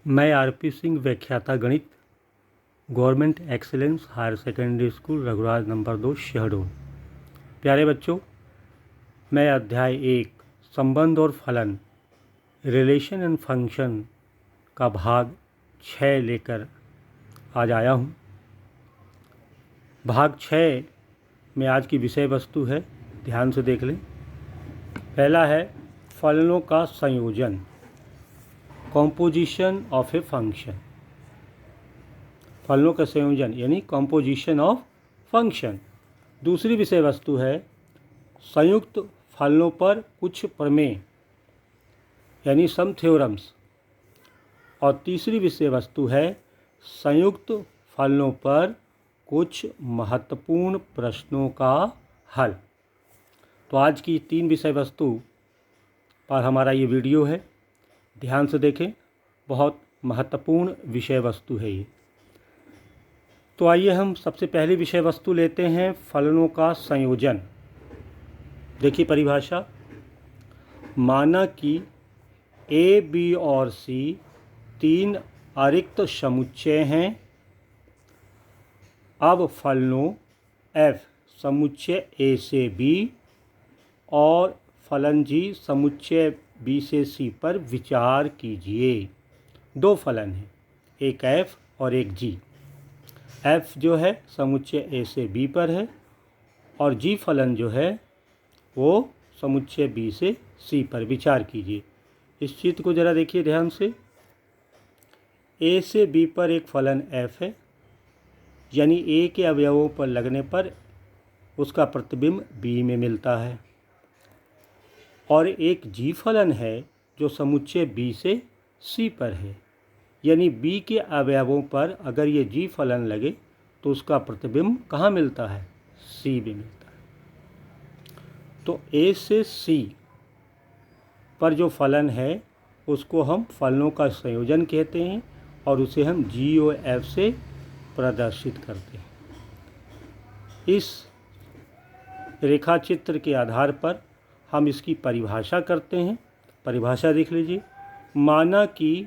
मैं आरपी सिंह, व्याख्याता गणित, government excellence higher secondary school Raghuraj number 2 Shahdol. प्यारे बच्चों, मैं अध्याय 1 संबंध और फलन रिलेशन एंड फंक्शन का भाग 6 लेकर आज आया हूँ। भाग 6 में आज की विषय वस्तु है, ध्यान से देख लें। पहला है फलनों का संयोजन, कॉम्पोजिशन ऑफ ए फंक्शन। फलनों का संयोजन यानी कॉम्पोजिशन ऑफ फंक्शन। दूसरी विषय वस्तु है संयुक्त फलनों पर कुछ प्रमेय यानी सम थ्योरम्स। और तीसरी विषय वस्तु है संयुक्त फलनों पर कुछ महत्वपूर्ण प्रश्नों का हल। तो आज की 3 विषय वस्तु पर हमारा ये वीडियो है, ध्यान से देखें, बहुत महत्वपूर्ण विषय वस्तु है ये। तो आइए हम सबसे पहली विषय वस्तु लेते हैं, फलनों का संयोजन। देखिए परिभाषा, माना कि ए, बी और सी 3 अरिक्त समुच्चय हैं। अब फलनों एफ समुच्चय ए से बी और फलन जी समुच्चय बी से सी पर विचार कीजिए। 2 फलन हैं, एक एफ और एक जी। एफ जो है समुच्चय ए से बी पर है और जी फलन जो है वो समुच्चय बी से सी पर विचार कीजिए। इस चित्र को ज़रा देखिए ध्यान से। ए से बी पर एक फलन एफ है, यानी ए के अवयवों पर लगने पर उसका प्रतिबिंब बी में मिलता है। और एक जी फलन है जो समुच्चय बी से सी पर है, यानी बी के अवयवों पर अगर ये जी फलन लगे तो उसका प्रतिबिंब कहाँ मिलता है? सी में मिलता है। तो ए से सी पर जो फलन है उसको हम फलनों का संयोजन कहते हैं और उसे हम जी ओ एफ से प्रदर्शित करते हैं। इस रेखा चित्र के आधार पर हम इसकी परिभाषा करते हैं। परिभाषा देख लीजिए। माना कि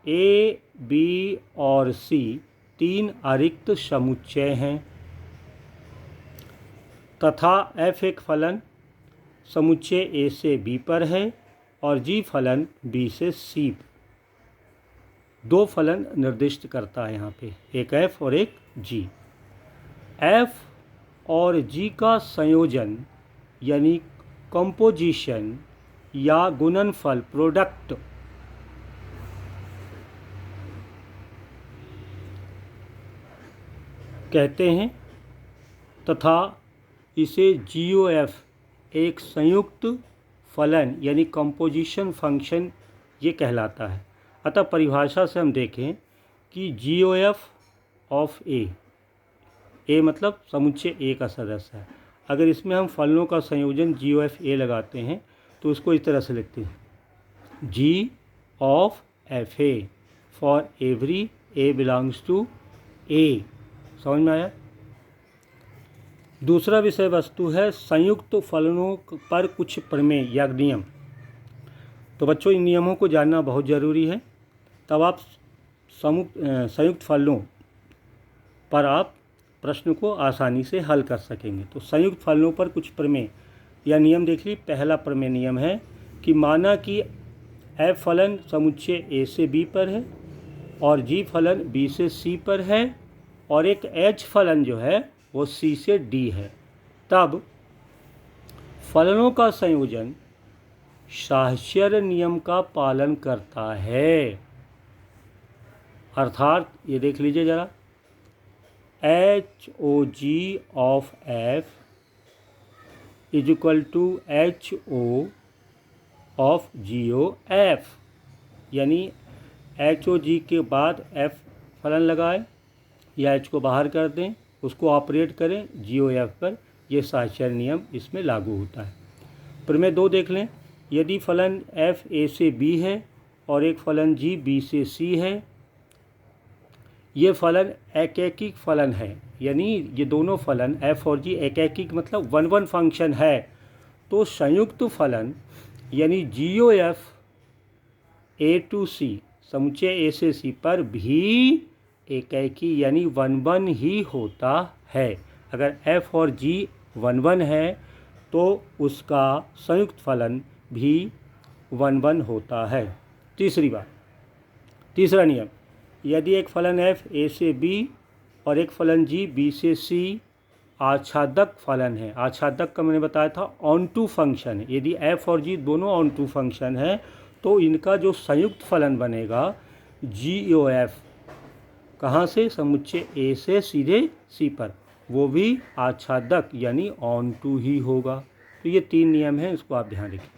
ए, बी और सी 3 अरिक्त समुच्चय हैं तथा एफ एक फलन समुच्चय ए से बी पर है और जी फलन बी से सी। 2 फलन निर्दिष्ट करता है यहाँ पे, एक एफ और एक जी। एफ और जी का संयोजन यानी कंपोजिशन या गुणनफल प्रोडक्ट कहते हैं तथा इसे GOF एक संयुक्त फलन यानी कंपोजिशन फंक्शन ये कहलाता है। अतः परिभाषा से हम देखें कि GOF ऑफ ए मतलब समुच्चय ए का सदस्य है। अगर इसमें हम फलनों का संयोजन GOF ए लगाते हैं तो इसको इस तरह से लिखते हैं, G of f a for every a belongs to a. समझ में आया? दूसरा विषय वस्तु है संयुक्त फलनों पर कुछ प्रमेय या नियम। तो बच्चों, इन नियमों को जानना बहुत ज़रूरी है, तब आप संयुक्त फलनों पर आप प्रश्न को आसानी से हल कर सकेंगे। तो संयुक्त फलनों पर कुछ प्रमेय या नियम देख लीजिए। पहला प्रमेय नियम है कि माना कि एफ फलन समुच्चय ए से बी पर है और जी फलन बी से सी पर है और एक एच फलन जो है वो सी से डी है, तब फलनों का संयोजन साहचर्य नियम का पालन करता है। अर्थात ये देख लीजिए ज़रा, H O G of F is equal to H O of G O F, यानी एच ओ जी के बाद एफ फलन लगाए या एच को बाहर कर दें, उसको ऑपरेट करें जी ओ एफ पर, यह साहचर्य नियम इसमें लागू होता है। प्रमेय 2 देख लें। यदि फलन एफ ए से बी है और एक फलन जी बी से सी है, ये फलन एकैकिक फलन है, यानी ये दोनों फलन एफ और जी एकैकिक मतलब 1-1 फंक्शन है, तो संयुक्त फलन यानी GOF ए टू सी समुच्चय ए से सी पर भी एकाएकी यानी 1 ही होता है। अगर f और g 1 है तो उसका संयुक्त फलन भी 1 होता है। तीसरा नियम, यदि एक फलन f a से b और एक फलन g b से c आच्छादक फलन है, आच्छादक का मैंने बताया था ऑन टू फंक्शन है, यदि f और g दोनों ऑन टू फंक्शन है तो इनका जो संयुक्त फलन बनेगा GOF, कहाँ से, समुच्चय ए से सीधे सी पर, वो भी आच्छादक यानी ऑन टू ही होगा। तो ये 3 नियम हैं, इसको आप ध्यान रखें।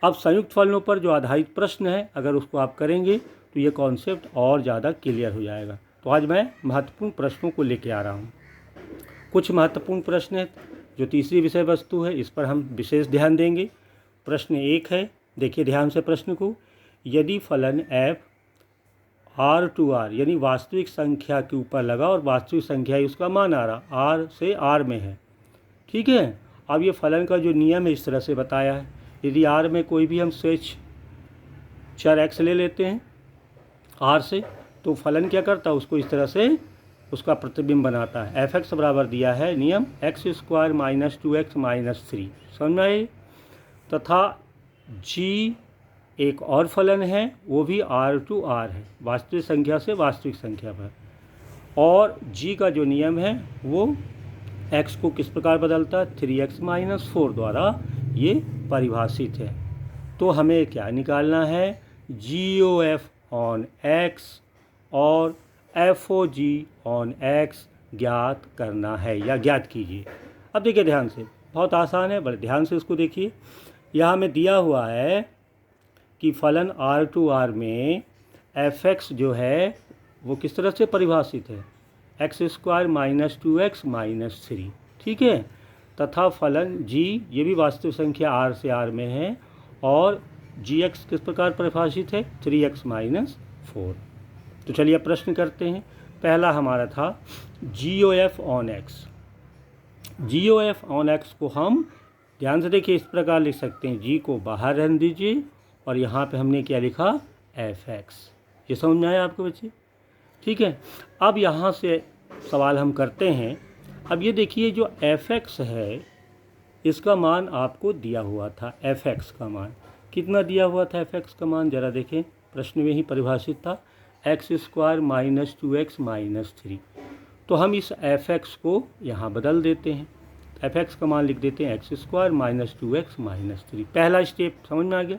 अब संयुक्त फलनों पर जो आधारित प्रश्न है, अगर उसको आप करेंगे तो ये कॉन्सेप्ट और ज़्यादा क्लियर हो जाएगा। तो आज मैं महत्वपूर्ण प्रश्नों को लेके आ रहा हूँ। कुछ महत्वपूर्ण प्रश्न हैं जो तीसरी विषय वस्तु है, इस पर हम विशेष ध्यान देंगे। प्रश्न 1 है, देखिए ध्यान से प्रश्न को, यदि फलन f r टू r यानी वास्तविक संख्या के ऊपर लगा और वास्तविक संख्या ही उसका मान आ रहा r से r में है, ठीक है। अब ये फलन का जो नियम है इस तरह से बताया है, यदि r में कोई भी हम स्वेच्छ चर x ले लेते हैं r से, तो फलन क्या करता है, उसको इस तरह से उसका प्रतिबिंब बनाता है। f(x) बराबर दिया है नियम x² - 2x - 3, समझ में आए। तथा g एक और फलन है, वो भी r टू r है, वास्तविक संख्या से वास्तविक संख्या पर, और g का जो नियम है वो x को किस प्रकार बदलता है, 3x - 4 द्वारा ये परिभाषित है। तो हमें क्या निकालना है, GOF ऑन x और FOG ऑन x ज्ञात करना है या ज्ञात कीजिए। अब देखिए ध्यान से, बहुत आसान है, बड़े ध्यान से इसको देखिए। यहाँ हमें दिया हुआ है कि फलन r टू r में fx जो है वो किस तरह से परिभाषित है, x² - 2x - 3, ठीक है। तथा फलन g ये भी वास्तविक संख्या r से r में है और gx किस प्रकार परिभाषित है, 3x - 4। तो चलिए अब प्रश्न करते हैं। पहला हमारा था GOF on x। GOF on x को हम ध्यान से देखिए इस प्रकार लिख सकते हैं, g को बाहर रहने दीजिए और यहाँ पे हमने क्या लिखा, fx। ये समझ में आया आपके बच्चे, ठीक है। अब यहाँ से सवाल हम करते हैं। अब ये देखिए जो fx है इसका मान आपको दिया हुआ था, fx का मान कितना दिया हुआ था, fx का मान ज़रा देखें, प्रश्न में ही परिभाषित था x² - 2x - 3। तो हम इस fx को यहाँ बदल देते हैं, fx का मान लिख देते हैं x² - 2x - 3। पहला स्टेप समझ में आ गया।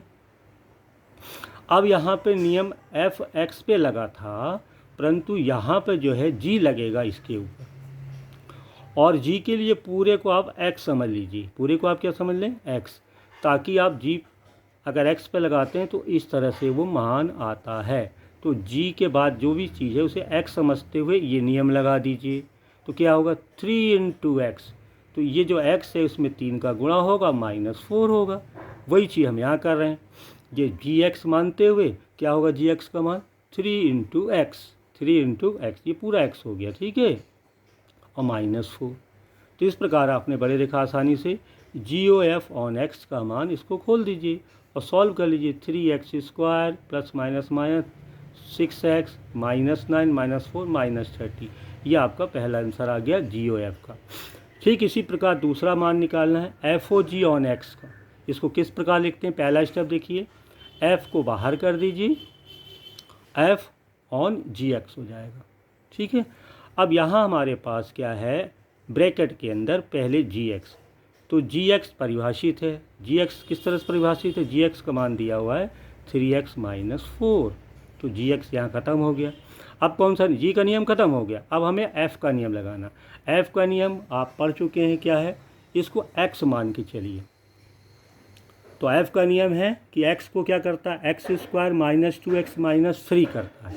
अब यहाँ पे नियम fx पे लगा था, परंतु यहाँ पे जो है g लगेगा इसके ऊपर, और g के लिए पूरे को आप x समझ लीजिए, पूरे को आप क्या समझ लें, x, ताकि आप g अगर x पे लगाते हैं तो इस तरह से वो मान आता है। तो g के बाद जो भी चीज़ है उसे x समझते हुए ये नियम लगा दीजिए, तो क्या होगा, 3 × x। तो ये जो x है उसमें 3 का गुणा होगा, -4 होगा। वही चीज़ हम यहाँ कर रहे हैं, ये gx मानते हुए क्या होगा, gx का मान 3 × x, 3 × x, ये पूरा x हो गया, ठीक है, और -4। तो इस प्रकार आपने बड़े रेखा आसानी से GOF ऑन x का मान इसको खोल दीजिए और सॉल्व कर लीजिए। 3x² ± 6x -9 -4 -30, ये आपका पहला आंसर आ गया GOF का। ठीक इसी प्रकार दूसरा मान निकालना है FOG ऑन x का। इसको किस प्रकार लिखते हैं, पहला स्टेप देखिए, f को बाहर कर दीजिए, f ऑन gx हो जाएगा, ठीक है। अब यहाँ हमारे पास क्या है, ब्रैकेट के अंदर पहले gx, तो gx परिभाषित है, gx किस तरह से परिभाषित है, gx का मान दिया हुआ है 3x - 4, तो gx यहाँ ख़त्म हो गया। अब कौन सा, g का नियम ख़त्म हो गया, अब हमें f का नियम लगाना। f का नियम आप पढ़ चुके हैं, क्या है, इसको x मान के चलिए। तो f का नियम है कि x को क्या करता है, x² - 2x - 3 करता है।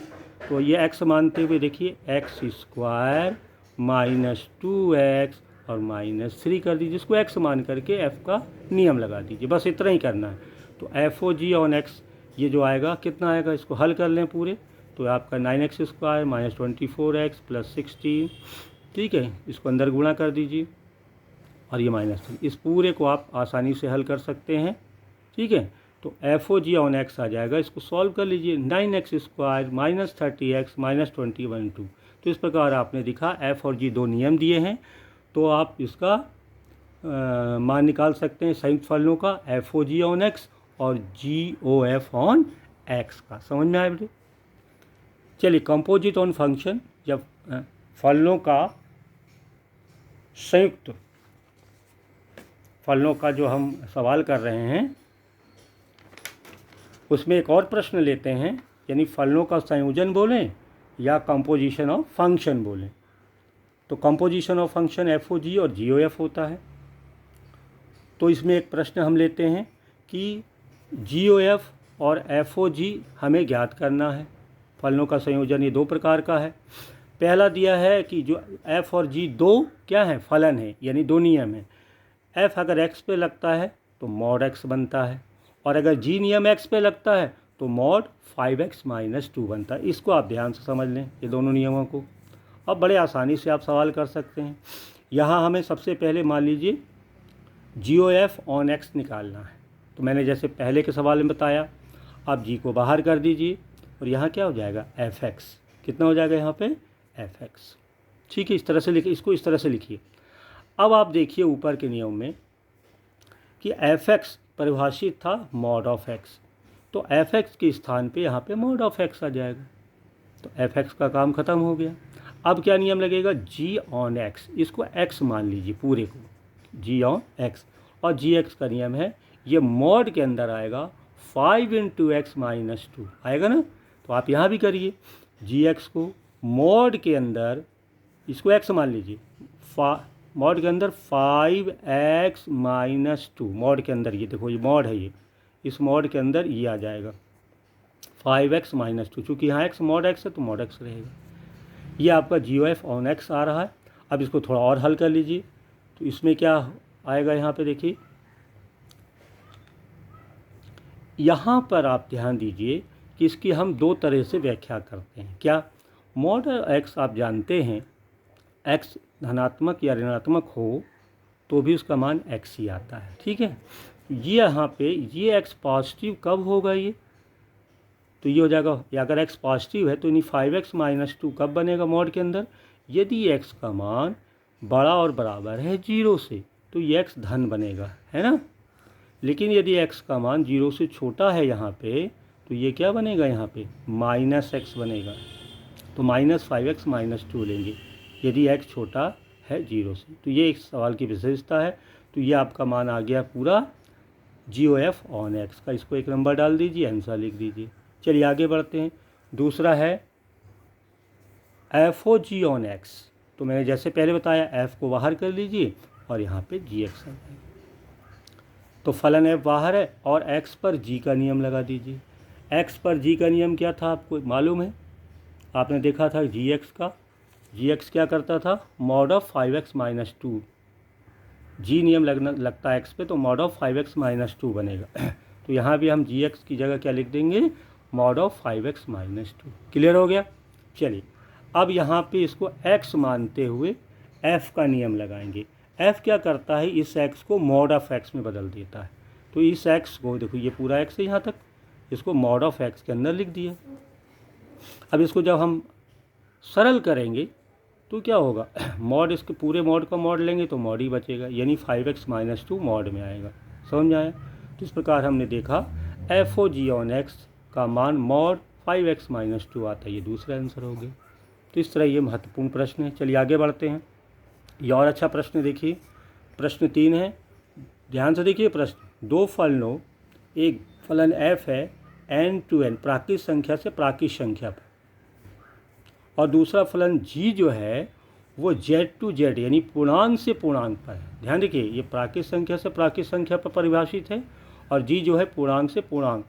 तो ये x मानते हुए देखिए x² - 2x और -3 कर दीजिए, इसको x मान करके f का नियम लगा दीजिए, बस इतना ही करना है। तो FOG ऑन x ये जो आएगा कितना आएगा, इसको हल कर लें पूरे, तो आपका 9x² - 24x + 16, ठीक है, इसको अंदर गुणा कर दीजिए और ये -3, इस पूरे को आप आसानी से हल कर सकते हैं, ठीक है। तो f O ji on x आ जाएगा। इसको सॉल्व कर लीजिए, 9x² माइनस 30x माइनस 21/2। तो इस प्रकार आपने दिखा एफ और जी दो नियम दिए हैं, तो आप इसका मान निकाल सकते हैं संयुक्त फलनों का, F O ji on X और जी ओ एफ ऑन एक्स का। समझ में आया बेटे? चलिए, कंपोजिट ऑन फंक्शन, जब फलनों का संयुक्त, फलनों का जो हम सवाल कर रहे हैं उसमें एक और प्रश्न लेते हैं, यानी फलनों का संयोजन बोलें या कंपोजिशन ऑफ फंक्शन बोलें। तो composition of function f O g और जी ओ एफ होता है। तो इसमें एक प्रश्न हम लेते हैं कि जी ओ एफ और एफ ओ जी हमें ज्ञात करना है। फलनों का संयोजन ये दो प्रकार का है। पहला दिया है कि जो एफ और जी दो क्या है, फलन है, यानी दो नियम है। एफ अगर एक्स पे लगता है तो मॉड एक्स बनता है, और अगर जी नियम एक्स पे लगता है तो मॉड 5x-2 बनता है। इसको आप ध्यान से समझ लें, ये दोनों नियमों को। अब बड़े आसानी से आप सवाल कर सकते हैं। यहाँ हमें सबसे पहले मान लीजिए जी ओ एफ ऑन एक्स निकालना है। तो मैंने जैसे पहले के सवाल में बताया, आप जी को बाहर कर दीजिए और यहाँ क्या हो जाएगा, एफ एक्स। कितना हो जाएगा यहाँ पे, एफ एक्स। ठीक है, इस तरह से लिखिए, इसको इस तरह से लिखिए। अब आप देखिए ऊपर के नियम में कि एफ एक्स परिभाषित था मॉड ऑफ एक्स, तो एफ एक्स के स्थान पे यहाँ पे मॉड ऑफ एक्स आ जाएगा। तो एफ एक्स का काम ख़त्म हो गया। अब क्या नियम लगेगा, जी ऑन एक्स, इसको एक्स मान लीजिए पूरे को, जी ऑन एक्स। और जी एक्स का नियम है, ये मॉड के अंदर आएगा 5x-2 आएगा ना। तो आप यहाँ भी करिए, जी एक्स को मॉड के अंदर, इसको एक्स मान लीजिए, मॉड के अंदर 5x-2, मॉड के अंदर, ये देखो ये मॉड है, ये इस मॉड के अंदर ये आ जाएगा 5x-2। चूँकि यहाँ x मॉड x है तो मॉड x रहेगा। ये आपका जी ओ एफ ऑन एक्स आ रहा है। अब इसको थोड़ा और हल कर लीजिए, तो इसमें क्या आएगा, यहाँ पे देखिए, यहाँ पर आप ध्यान दीजिए कि इसकी हम दो तरह से व्याख्या करते हैं। क्या, मॉड एक्स आप जानते हैं, एक्स धनात्मक या ऋणात्मक हो तो भी उसका मान एक्स ही आता है। ठीक है, ये यहाँ पे ये एक्स पॉजिटिव कब होगा, ये तो ये हो जाएगा, या अगर एक्स पॉजिटिव है तो यानी 5x-2 कब बनेगा मॉड के अंदर, यदि एक्स का मान बड़ा और बराबर है 0 से तो ये एक्स धन बनेगा, है ना। लेकिन यदि एक्स का मान 0 से छोटा है यहाँ पे, तो ये क्या बनेगा, यहाँ पे -x बनेगा। तो -5x-2 लेंगे यदि x छोटा है 0 से। तो ये एक सवाल की विशेषता है। तो ये आपका मान आ गया पूरा जी ओ एफ ऑन एक्स का। इसको एक नंबर डाल दीजिए, आंसर लिख दीजिए। चलिए आगे बढ़ते हैं। दूसरा है F O ji on X. तो मैंने जैसे पहले बताया, एफ को बाहर कर लीजिए और यहाँ पे जी एक्स आ जाएगा। तो फलन एफ बाहर है और एक्स पर जी का नियम लगा दीजिए। एक्स पर जी का नियम क्या था आपको मालूम है, आपने देखा था जी एक्स का। जी एक्स क्या करता था, मॉड ऑफ 5x-2। जी नियम लगता है एक्स पे, तो मॉड ऑफ 5x-2 बनेगा। तो यहाँ भी हम जी एक्स की जगह क्या लिख देंगे, मॉड ऑफ 5x-2। क्लियर हो गया। चलिए अब यहाँ पे इसको x मानते हुए f का नियम लगाएंगे। f क्या करता है, इस x को मॉड ऑफ x में बदल देता है। तो इस x को देखो, ये पूरा x है यहाँ तक, इसको मॉड ऑफ x के अंदर लिख दिया। अब इसको जब हम सरल करेंगे तो क्या होगा, मॉड, इसके पूरे मॉड का मॉड लेंगे तो मॉड ही बचेगा, यानी 5x-2 मॉड में आएगा। समझ में आया। तो इस प्रकार हमने देखा F O ji on X का मान मॉड 5x-2 आता है। ये दूसरा आंसर हो गया। तो इस तरह ये महत्वपूर्ण प्रश्न है। चलिए आगे बढ़ते हैं। ये और अच्छा प्रश्न देखिए, प्रश्न 3 है, ध्यान से देखिए प्रश्न। दो फलनों, एक फलन f है n to n प्राकृत संख्या से प्राकृत संख्या पर, और दूसरा फलन g जो है वो z to z यानी पूर्णांक से पूर्णांक पर है। ध्यान देखिए, ये प्राकृत संख्या से प्राकृत संख्या पर परिभाषित है और g जो है पूर्णांक से पूर्णांक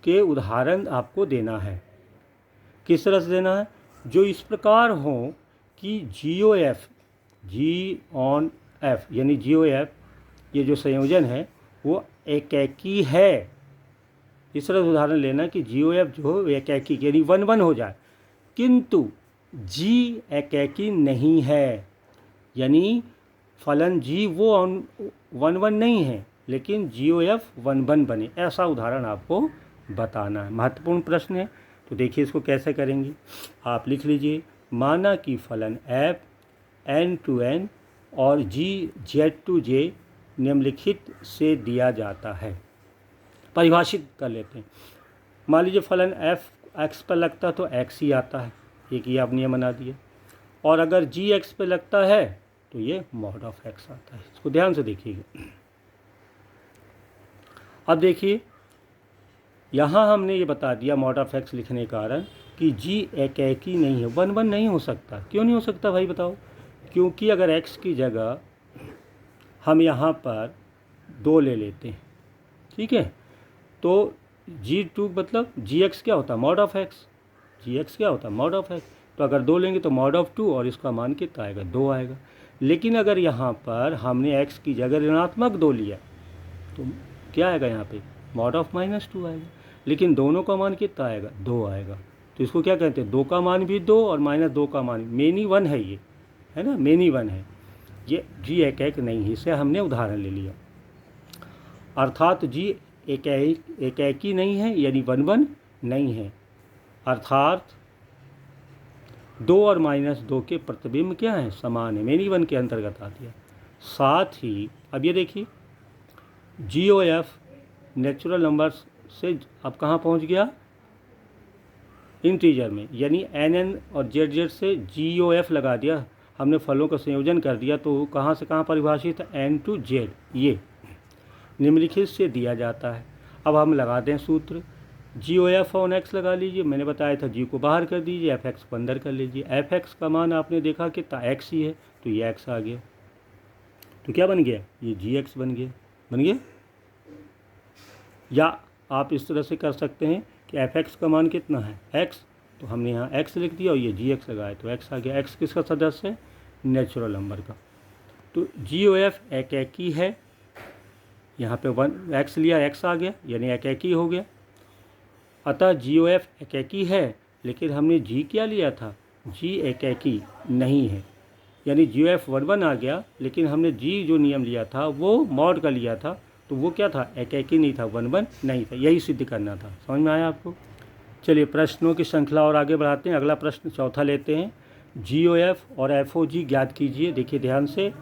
के उदाहरण आपको देना है। किस तरह से देना है, जो इस प्रकार हो कि g O f, g on f यानी जी ओ एफ, ये जो संयोजन है वो एकैकी है। इस तरह से उदाहरण लेना कि जी ओ एफ जो एकैकी यानी 1-1 हो जाए, किंतु जी एकैकी नहीं है, यानी फलन जी वो 1-1 नहीं है, लेकिन GOF 1 बने, ऐसा उदाहरण आपको बताना है। महत्वपूर्ण प्रश्न है। तो देखिए इसको कैसे करेंगे, आप लिख लीजिए, माना कि फलन f n to n और g z to j निम्नलिखित से दिया जाता है। परिभाषित कर लेते हैं। मान लीजिए फलन f x पर लगता है तो x ही आता है, एक ये आप नियम बना दिए, और अगर g x पर लगता है तो ये मॉड ऑफ x आता है। इसको ध्यान से देखिएगा। अब देखिए यहाँ हमने ये बता दिया मॉड ऑफ x लिखने का कारण कि g एकेकी नहीं है, 1 1 नहीं हो सकता। क्यों नहीं हो सकता भाई बताओ? क्योंकि अगर x की जगह हम यहाँ पर 2 ले लेते हैं, ठीक है, तो g2 मतलब gx क्या होता है? Mod of x। gx क्या होता है? Mod of x। तो अगर 2 लेंगे तो मॉड ऑफ 2 और इसका मान कितना आएगा? 2 आएगा। लेकिन अगर यहाँ पर हमने x की जगह ऋणात्मक 2 लिया तो क्या आएगा? यहाँ पे मॉड ऑफ -2 आएगा। लेकिन दोनों का मान कितना आएगा? 2 आएगा। तो इसको क्या कहते हैं? 2 का मान भी 2 और -2 का मान, मेनी 1 है, ये है ना, मेनी 1 है, ये g एक नहीं है। इसे हमने उदाहरण ले लिया। अर्थात g एकेकी नहीं है, यानी 1 1 नहीं है। अर्थात 2 और -2 के प्रतिबिंब क्या है? समान है, मेनी 1 के अंतर्गत आती है। साथ ही अब ये देखिए GOF नेचुरल नंबर्स से अब कहाँ पहुँच गया? इंटीजर में, यानी NN और ZZ से GOF लगा दिया हमने, फलों का संयोजन कर दिया। तो कहाँ से कहाँ परिभाषित है? N to Z, ये निम्नलिखित से दिया जाता है। अब हम लगाते हैं सूत्र, GOF ऑन x लगा लीजिए। मैंने बताया था g को बाहर कर दीजिए, fx को अंदर कर लीजिए। fx का मान आपने देखा कितना? x ही है, तो ये x आ गया। तो क्या बन गया? ये gx बन गया। बन गया? या आप इस तरह से कर सकते हैं कि fx का मान कितना है? x, तो हमने यहाँ x लिख दिया और ये gx लगाया तो x आ गया। x किसका सदस्य है? नेचुरल नंबर का। तो GOF एकेकी है, यहाँ पे 1 x लिया, x आ गया, यानी एकेकी हो गया। अतः GOF एकेकी है, लेकिन हमने g क्या लिया था? g एकेकी नहीं है, यानी GOF 1 1 आ गया। लेकिन हमने g जो नियम लिया था वो मॉड का लिया था, तो वो क्या था? एकेकी नहीं था, 1 1 नहीं था। यही सिद्ध करना था। समझ में आया आपको? चलिए प्रश्नों की श्रृंखला और आगे बढ़ाते हैं। अगला प्रश्न चौथा लेते हैं। GOF और FOG ज्ञात कीजिए। देखिए ध्यान से,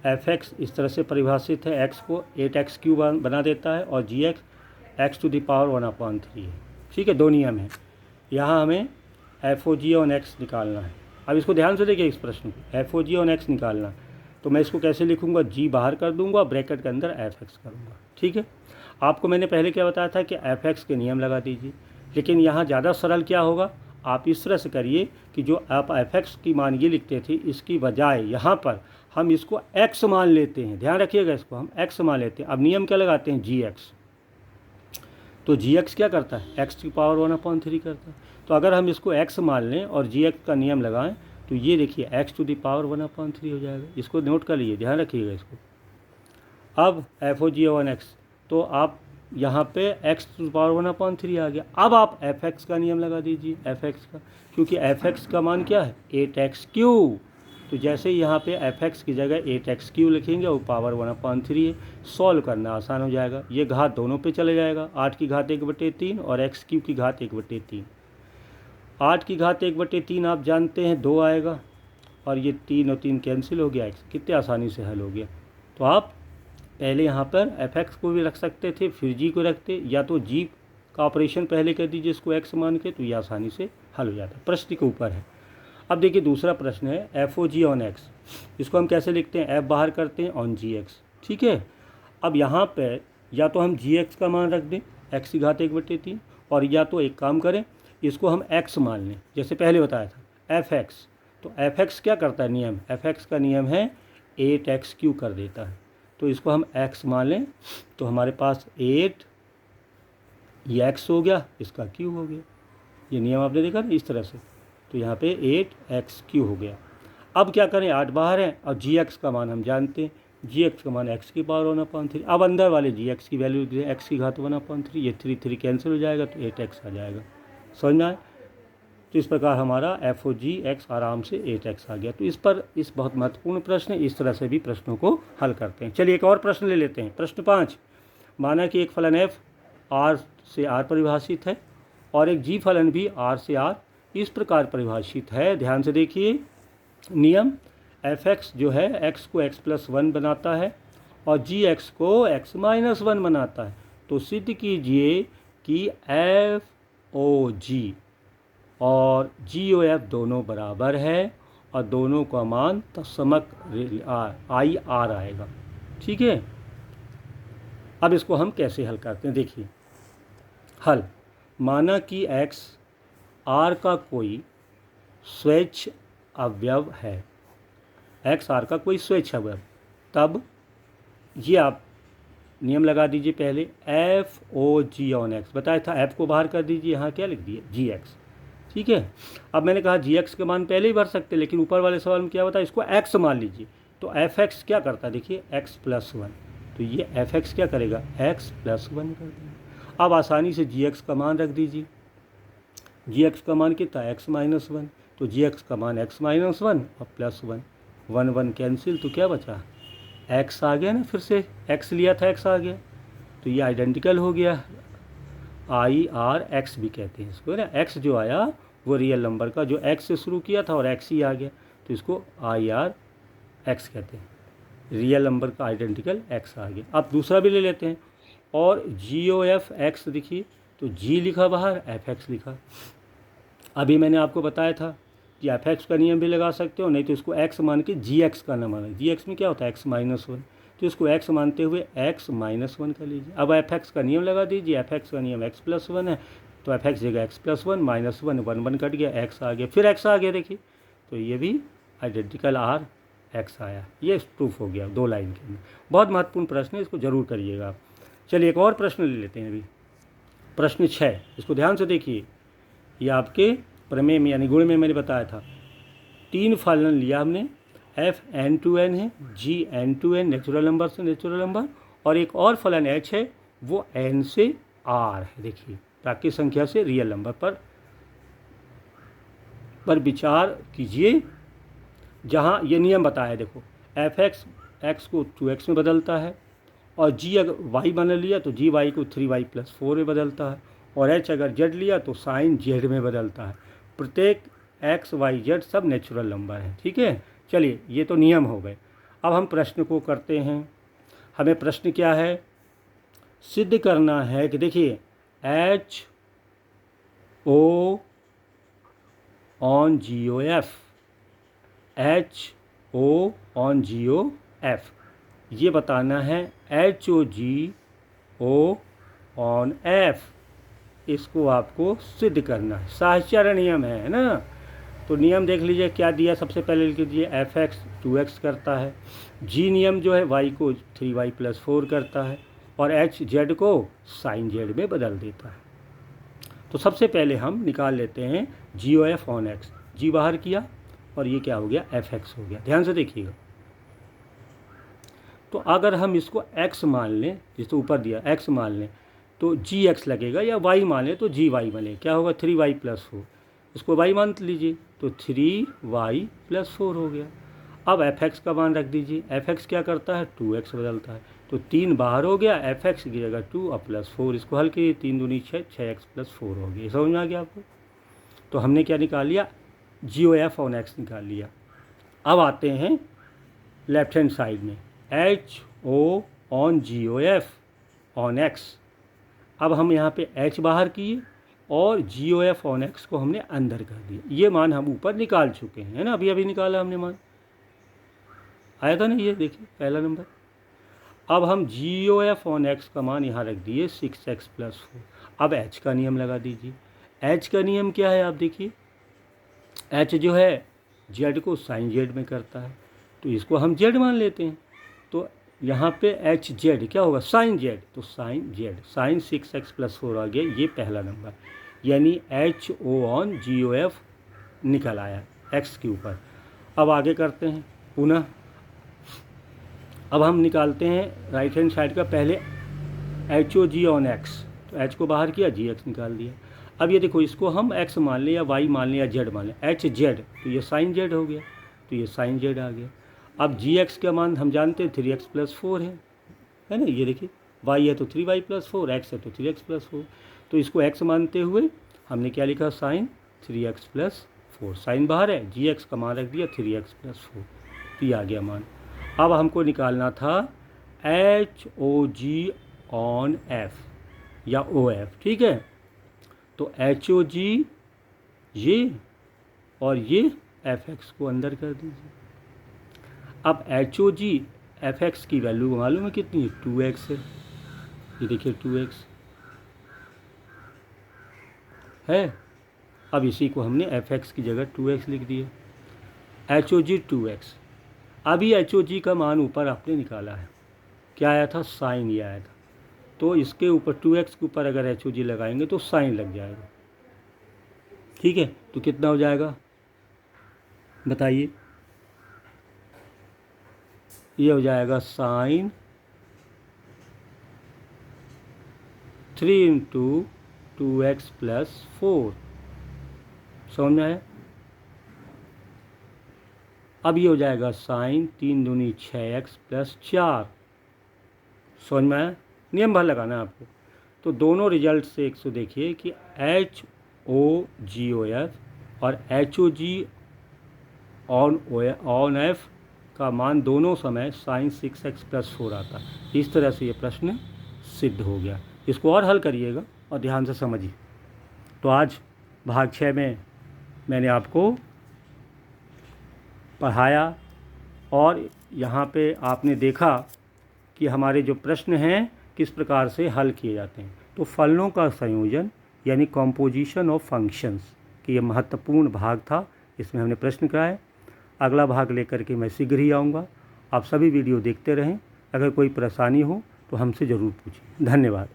fx इस तरह से परिभाषित है, x को 8x³ बना देता है और gx x⁻1/3 है। ठीक है, 2 नियम हैं। यहाँ हमें FOG ऑन x निकालना है। अब इसको ध्यान से देखिए, इस प्रश्न को FOG ऑन x निकालना, तो मैं इसको कैसे लिखूँगा? g बाहर कर दूंगा, ब्रैकेट के अंदर fx करूँगा। ठीक है, आपको मैंने पहले क्या बताया था कि fx के नियम लगा दीजिए। लेकिन यहाँ ज़्यादा सरल क्या होगा, आप इस तरह से करिए कि जो आप fx की मान ये लिखते थे, इसकी बजाय यहाँ पर हम इसको x मान लेते हैं। ध्यान रखिएगा, इसको हम x मान लेते हैं। अब नियम क्या लगाते हैं? gx। तो gx क्या करता है? x⁻1/3 करता है। तो अगर हम इसको x मान लें और gx का नियम लगाएं तो ये देखिए x⁻1/3 हो जाएगा। इसको नोट कर लीजिए, ध्यान रखिएगा इसको। अब FOG ऑन x, तो आप यहाँ पे x⁻1/3 आ गया। अब आप fx का नियम लगा दीजिए, fx का, क्योंकि fx का मान क्या है? 8x³। तो जैसे यहाँ पे fx की जगह 8x³ लिखेंगे और पावर 1/3 है, सॉल्व करना आसान हो जाएगा। ये घात दोनों पे चले जाएगा, 8 की घात 1/3 और x³ की घात 1/3। 8 की घात 1/3 आप जानते हैं 2 आएगा, और ये 3 और 3 कैंसिल हो गया, x कितने आसानी से हल हो गया। तो आप पहले यहाँ पर fx को भी रख सकते थे, फिर g को रखते, या तो g का ऑपरेशन पहले कर दीजिए इसको x मान के, तो ये आसानी से हल हो जाता है। प्रश्न के ऊपर है। अब देखिए दूसरा प्रश्न है FOG ऑन x। इसको हम कैसे लिखते हैं? f बाहर करते हैं ऑन gx। ठीक है, अब यहाँ पर या तो हम gx का मान रख दें x की घात 1/3, और या तो एक काम करें, इसको हम x मान लें, जैसे पहले बताया था fx। तो fx क्या करता है? नियम fx का नियम है 8x³ कर देता है। तो इसको हम x मान लें, तो हमारे पास 8, ये x हो गया, इसका q हो गया। ये नियम आपने देखा ना इस तरह से, तो यहाँ पे 8x³ हो गया। अब क्या करें? 8 बाहर है और gx का मान हम जानते हैं, gx का मान x⁻1/3। अब अंदर वाले gx की वैल्यू x की घात 1/3, ये 3 कैंसिल हो जाएगा, तो 8x आ जाएगा। समझ में आए? तो इस प्रकार हमारा FOG आराम से 8x आ गया। तो इस बहुत महत्वपूर्ण प्रश्न है, इस तरह से भी प्रश्नों को हल करते हैं। चलिए एक और प्रश्न ले लेते हैं। प्रश्न 5, माना कि एक फलन f r से r परिभाषित है और एक g फलन भी r से r इस प्रकार परिभाषित है। ध्यान से देखिए नियम, f(x) जो है x को x+1 बनाता है और gx को x-1 बनाता है। तो सिद्ध कीजिए कि f(o(g) और g(o)f दोनों बराबर है और दोनों का मान तत्समक i r आएगा। ठीक है, अब इसको हम कैसे हल करते हैं, देखिए हल। माना कि x r का कोई स्वैच्छ अवयव है, x r का कोई स्वैच्छ अवयव, तब ये आप नियम लगा दीजिए। पहले f(o(g) ऑन x बताया था, f को बाहर कर दीजिए, यहाँ क्या लिख दिए gx। ठीक है, अब मैंने कहा gx के मान पहले ही भर सकते, लेकिन ऊपर वाले सवाल में क्या बताया, इसको x मान लीजिए। तो fx क्या करता है, देखिए x+1, तो ये fx क्या करेगा, x+1 कर देगा। अब आसानी से gx का मान रख दीजिए, gx का मान कितना, x-1, तो gx का मान x-1 और +1, 1 1 कैंसिल, तो क्या बचा, x आ गया ना, फिर से x लिया था x आ गया, तो ये आइडेंटिकल हो गया, आई आर एक्स भी कहते हैं इसको ना। x जो आया वो रियल नंबर का जो x से शुरू किया था और x ही आ गया, तो इसको आई आर एक्स कहते हैं, रियल नंबर का आइडेंटिकल x आ गया। अब दूसरा भी ले लेते हैं, और g(o)f(x) देखिए, तो g लिखा बाहर, f(x) लिखा। अभी मैंने आपको बताया था कि f(x) का नियम भी लगा सकते हो, नहीं तो इसको x मान के gx का नाम माना, gx में क्या होता है x-1, तो इसको x मानते हुए x-1 कर लीजिए। अब f(x) का नियम लगा दीजिए, f(x) का नियम x+1 है, तो f(x) जगह x+1 -1 1 1 कट गया, x आ गया, फिर x आ गया देखिए, तो ये भी आइडेंटिकल r x आया। ये प्रूफ हो गया 2 लाइन के अंदर। बहुत महत्वपूर्ण प्रश्न है, इसको ज़रूर करिएगा आप। चलिए एक और प्रश्न ले लेते हैं अभी, प्रश्न 6, इसको ध्यान से देखिए। ये आपके प्रमेय में यानी गुण में मैंने बताया था, 3 फलन लिया हमने, f(n)(n) है, g(n)(n) नेचुरल नंबर से नेचुरल नंबर, और एक और फलन h है वो n से r है। देखिए प्राकृतिक संख्या से रियल नंबर पर विचार कीजिए, जहाँ ये नियम बताया, देखो f(x) x को 2x में बदलता है, और g अगर y बना लिया तो g y को 3y+4 में बदलता है, और h अगर z लिया तो साइन z में बदलता है। प्रत्येक x y z सब नेचुरल नंबर है। ठीक है, चलिए ये तो नियम हो गए। अब हम प्रश्न को करते हैं। हमें प्रश्न क्या है, सिद्ध करना है कि देखिए h(o) on g(o)f, h(o) on g(o)f, ये बताना है h(o)g(o) ऑन f, इसको आपको सिद्ध करना है। साहचर्य नियम है ना, तो नियम देख लीजिए क्या दिया, सबसे पहले लिख लीजिए f(x) 2x करता है, g नियम जो है y को 3y+4 करता है, और h z को साइन z में बदल देता है। तो सबसे पहले हम निकाल लेते हैं g(o)f ऑन x, g बाहर किया और ये क्या हो गया, f(x) हो गया। ध्यान से देखिएगा, तो अगर हम इसको x मान लें, जिसको ऊपर दिया x मान लें, तो gx लगेगा, या y मान लें तो gy बने, क्या होगा 3y+4, इसको y मान लीजिए तो 3y+4 हो गया। अब f(x) का मान रख दीजिए, f(x) क्या करता है 2x बदलता है, तो 3 बाहर हो गया, f(x) की जगह 2 और +4, इसको हल कीजिए, 3 दूनी 6, 6x+4 हो गया। समझ में आ गया आपको, तो हमने क्या निकाल लिया, g(o)f ऑन x निकाल लिया। अब आते हैं लेफ्ट हैंड साइड में, h(o) on g(o)f on x। अब हम यहाँ पे h बाहर किए और g(o)f ऑन x को हमने अंदर कर दिया। ये मान हम ऊपर निकाल चुके हैं, है ना, अभी निकाला हमने मान, आया था ना, ये देखिए पहला नंबर। अब हम g(o)f ऑन x का मान यहाँ रख दिए 6x+4। अब h का नियम लगा दीजिए। h का नियम क्या है, आप देखिए, h जो है z को साइन z में करता है, तो इसको हम z मान लेते हैं, तो यहाँ पे एच जेड क्या होगा, साइन जेड, तो साइन जेड, साइन 6x+4 आ गया, ये पहला नंबर, यानी h(o) ऑन g(o)f निकल आया x के ऊपर। अब आगे करते हैं पुनः, अब हम निकालते हैं राइट हैंड साइड का, पहले h(o)g ऑन x, तो h को बाहर किया, gx निकाल दिया। अब ये देखो, इसको हम x मान लें या y मान लें या z मान लें, h z, तो ये साइन z हो गया, तो ये साइन z आ गया। अब gx का मान हम जानते हैं 3x+4 है ना, ये देखिए y है तो 3y + 4, x है तो 3x + 4। तो इसको x मानते हुए हमने क्या लिखा, साइन 3x + 4। साइन बाहर है, gx का मान रख दिया 3x + 4, तो ये आ गया मान। अब हमको निकालना था HOG ऑन F या OF, ठीक है। तो HOG ये और ये FX को अंदर कर दीजिए। अब HOG FX की वैल्यू मालूम है कितनी है, 2x है। ये देखिए 2x है। अब इसी को हमने FX की जगह 2x लिख दिया। HOG 2x। अभी HOG का मान ऊपर आपने निकाला है, क्या आया था, साइन ये आया था। तो इसके ऊपर 2x के ऊपर अगर HOG लगाएंगे तो साइन लग जाएगा, ठीक है। तो कितना हो जाएगा बताइए, ये हो जाएगा साइन 3 × 2x + 4। समझ में आया। अब ये हो जाएगा साइन 3 दूनी 6x + 4। समझ में आया। नियम भर लगाना है आपको। तो दोनों रिजल्ट से एक सौ देखिए कि HOGOF और HOG ऑन F का मान दोनों समय साइन 6x + 4 आता। इस तरह से ये प्रश्न सिद्ध हो गया। इसको और हल करिएगा और ध्यान से समझिए। तो आज भाग 6 में मैंने आपको पढ़ाया और यहाँ पे आपने देखा कि हमारे जो प्रश्न हैं किस प्रकार से हल किए जाते हैं। तो फलनों का संयोजन यानी कॉम्पोजिशन ऑफ फंक्शंस कि ये महत्वपूर्ण भाग था, इसमें हमने प्रश्न कराए। अगला भाग लेकर के मैं शीघ्र ही आऊँगा। आप सभी वीडियो देखते रहें। अगर कोई परेशानी हो तो हमसे ज़रूर पूछिए। धन्यवाद।